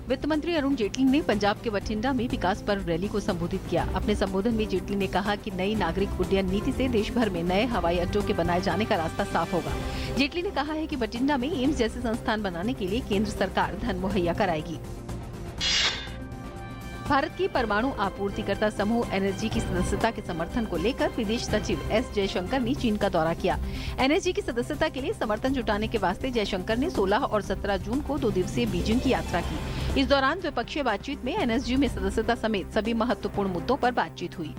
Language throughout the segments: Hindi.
वित्त मंत्री अरुण जेटली ने पंजाब के बठिंडा में विकास पर्व रैली को संबोधित किया। अपने संबोधन में जेटली ने कहा कि नई नागरिक उड्डयन नीति से देश भर में नए हवाई अड्डों के बनाए जाने का रास्ता साफ होगा। जेटली ने कहा है कि बठिंडा में एम्स जैसे संस्थान बनाने के लिए केंद्र सरकार धन मुहैया कराएगी। भारत की परमाणु आपूर्तिकर्ता समूह एनएसजी की सदस्यता के समर्थन को लेकर विदेश सचिव एस जयशंकर ने चीन का दौरा किया। एनएसजी की सदस्यता के लिए समर्थन जुटाने के वास्ते जयशंकर ने 16 और 17 जून को 2 दिवसीय बीजिंग की यात्रा की। इस दौरान द्विपक्षीय बातचीत में एनएसजी में सदस्यता समेत सभी महत्वपूर्ण मुद्दों पर बातचीत हुई।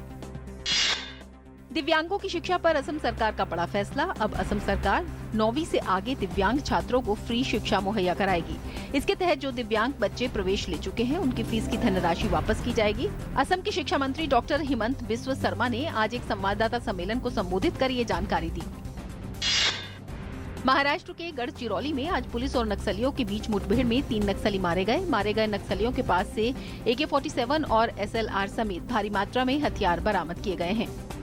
दिव्यांगों की शिक्षा पर असम सरकार का बड़ा फैसला। अब असम सरकार 9वीं से आगे दिव्यांग छात्रों को फ्री शिक्षा मुहैया कराएगी। इसके तहत जो दिव्यांग बच्चे प्रवेश ले चुके हैं उनकी फीस की धनराशि वापस की जाएगी। असम के शिक्षा मंत्री डॉक्टर हिमंत बिस्व शर्मा ने आज एक संवाददाता सम्मेलन को संबोधित कर ये जानकारी दी। महाराष्ट्र के गढ़चिरौली में आज पुलिस और नक्सलियों के बीच मुठभेड़ में 3 नक्सली मारे गए नक्सलियों के पास से AK-47 और SLR समेत भारी मात्रा में हथियार बरामद किए गए हैं।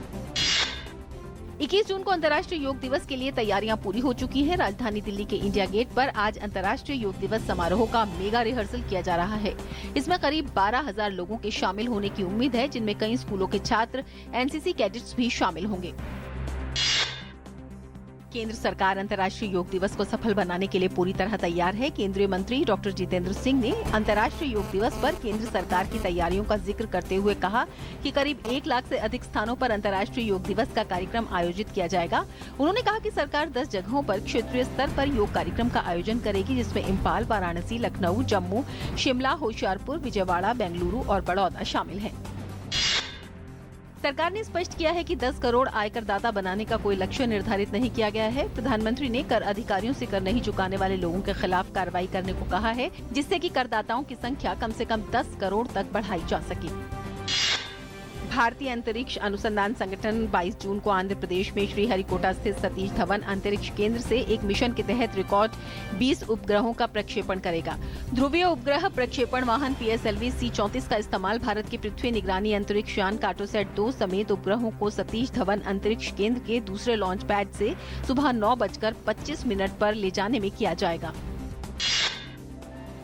21 जून को अंतर्राष्ट्रीय योग दिवस के लिए तैयारियां पूरी हो चुकी हैं। राजधानी दिल्ली के इंडिया गेट पर आज अंतर्राष्ट्रीय योग दिवस समारोह का मेगा रिहर्सल किया जा रहा है। इसमें करीब 12,000 लोगों के शामिल होने की उम्मीद है, जिनमें कई स्कूलों के छात्र, NCC कैडेट्स भी शामिल होंगे। केंद्र सरकार अंतर्राष्ट्रीय योग दिवस को सफल बनाने के लिए पूरी तरह तैयार है। केंद्रीय मंत्री डॉक्टर जितेंद्र सिंह ने अंतर्राष्ट्रीय योग दिवस पर केंद्र सरकार की तैयारियों का जिक्र करते हुए कहा कि करीब 1 लाख से अधिक स्थानों पर अंतर्राष्ट्रीय योग दिवस का कार्यक्रम आयोजित किया जाएगा। उन्होंने कहा कि सरकार 10 जगहों पर क्षेत्रीय स्तर पर योग कार्यक्रम का आयोजन करेगी, जिसमें इम्फाल, वाराणसी, लखनऊ, जम्मू, शिमला, होशियारपुर, विजयवाड़ा, बेंगलुरु और बड़ौदा शामिल हैं। सरकार ने स्पष्ट किया है कि 10 करोड़ आयकर दाता बनाने का कोई लक्ष्य निर्धारित नहीं किया गया है। प्रधानमंत्री ने कर अधिकारियों से कर नहीं चुकाने वाले लोगों के खिलाफ कार्रवाई करने को कहा है, जिससे कि करदाताओं की संख्या कम से कम 10 करोड़ तक बढ़ाई जा सके। भारतीय अंतरिक्ष अनुसंधान संगठन 22 जून को आंध्र प्रदेश में श्रीहरिकोटा स्थित सतीश धवन अंतरिक्ष केंद्र से एक मिशन के तहत रिकॉर्ड 20 उपग्रहों का प्रक्षेपण करेगा। ध्रुवीय उपग्रह प्रक्षेपण वाहन PSLV C-34 का इस्तेमाल भारत के पृथ्वी निगरानी अंतरिक्ष यान कार्टोसैट 2 समेत उपग्रहों को सतीश धवन अंतरिक्ष केंद्र के दूसरे लॉन्च पैड से सुबह 9:25 पर ले जाने में किया जाएगा।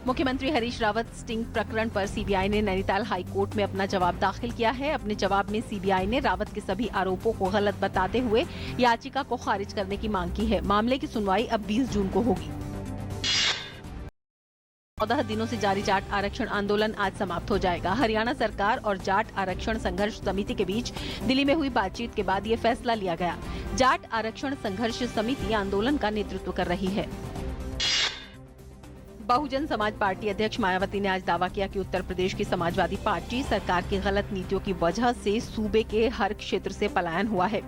मुख्यमंत्री हरीश रावत स्टिंग प्रकरण पर CBI ने नैनीताल हाई कोर्ट में अपना जवाब दाखिल किया है। अपने जवाब में CBI ने रावत के सभी आरोपों को गलत बताते हुए याचिका को खारिज करने की मांग की है। मामले की सुनवाई अब 20 जून को होगी। 14 दिनों से जारी जाट आरक्षण आंदोलन आज समाप्त हो जाएगा। हरियाणा सरकार और जाट आरक्षण संघर्ष समिति के बीच दिल्ली में हुई बातचीत के बाद ये फैसला लिया गया। जाट आरक्षण संघर्ष समिति आंदोलन का नेतृत्व कर रही है। बहुजन समाज पार्टी अध्यक्ष मायावती ने आज दावा किया कि उत्तर प्रदेश की समाजवादी पार्टी सरकार की गलत नीतियों की वजह से सूबे के हर क्षेत्र से पलायन हुआ है।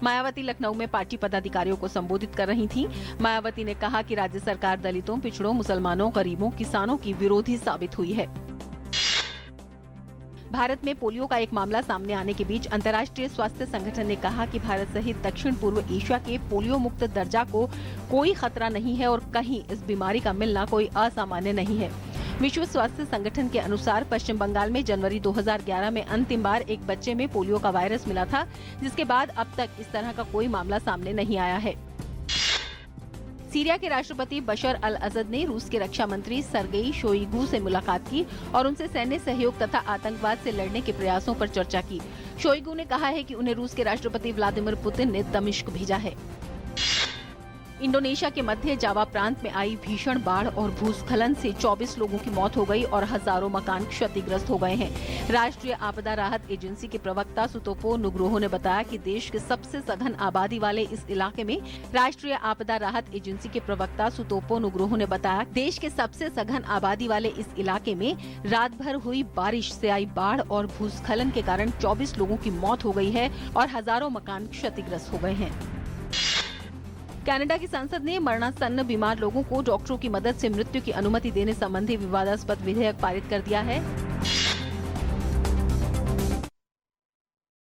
मायावती लखनऊ में पार्टी पदाधिकारियों को संबोधित कर रही थीं। मायावती ने कहा कि राज्य सरकार दलितों, पिछड़ों, मुसलमानों, गरीबों, किसानों की विरोधी साबित हुई है। भारत में पोलियो का एक मामला सामने आने के बीच अंतर्राष्ट्रीय स्वास्थ्य संगठन ने कहा कि भारत सहित दक्षिण पूर्व एशिया के पोलियो मुक्त दर्जा को कोई खतरा नहीं है और कहीं इस बीमारी का मिलना कोई असामान्य नहीं है। विश्व स्वास्थ्य संगठन के अनुसार पश्चिम बंगाल में जनवरी 2011 में अंतिम बार एक बच्चे में पोलियो का वायरस मिला था, जिसके बाद अब तक इस तरह का कोई मामला सामने नहीं आया है। सीरिया के राष्ट्रपति बशर अल असद ने रूस के रक्षा मंत्री सर्गेई शोइगु से मुलाकात की और उनसे सैन्य सहयोग तथा आतंकवाद से लड़ने के प्रयासों पर चर्चा की। शोइगु ने कहा है कि उन्हें रूस के राष्ट्रपति व्लादिमीर पुतिन ने दमिश्क भेजा है। इंडोनेशिया के मध्य जावा प्रांत में आई भीषण बाढ़ और भूस्खलन से 24 लोगों की मौत हो गई और हजारों मकान क्षतिग्रस्त हो गए हैं। राष्ट्रीय आपदा राहत एजेंसी के प्रवक्ता सुतोपो नुग्रोहो ने बताया कि देश के सबसे सघन आबादी वाले इस इलाके में रात भर हुई बारिश से आई बाढ़ और भूस्खलन के कारण 24 लोगों की मौत हो गई है और हजारों मकान क्षतिग्रस्त हो गए हैं। कनाडा की संसद ने मरणासन्न बीमार लोगों को डॉक्टरों की मदद से मृत्यु की अनुमति देने संबंधी विवादास्पद विधेयक पारित कर दिया है।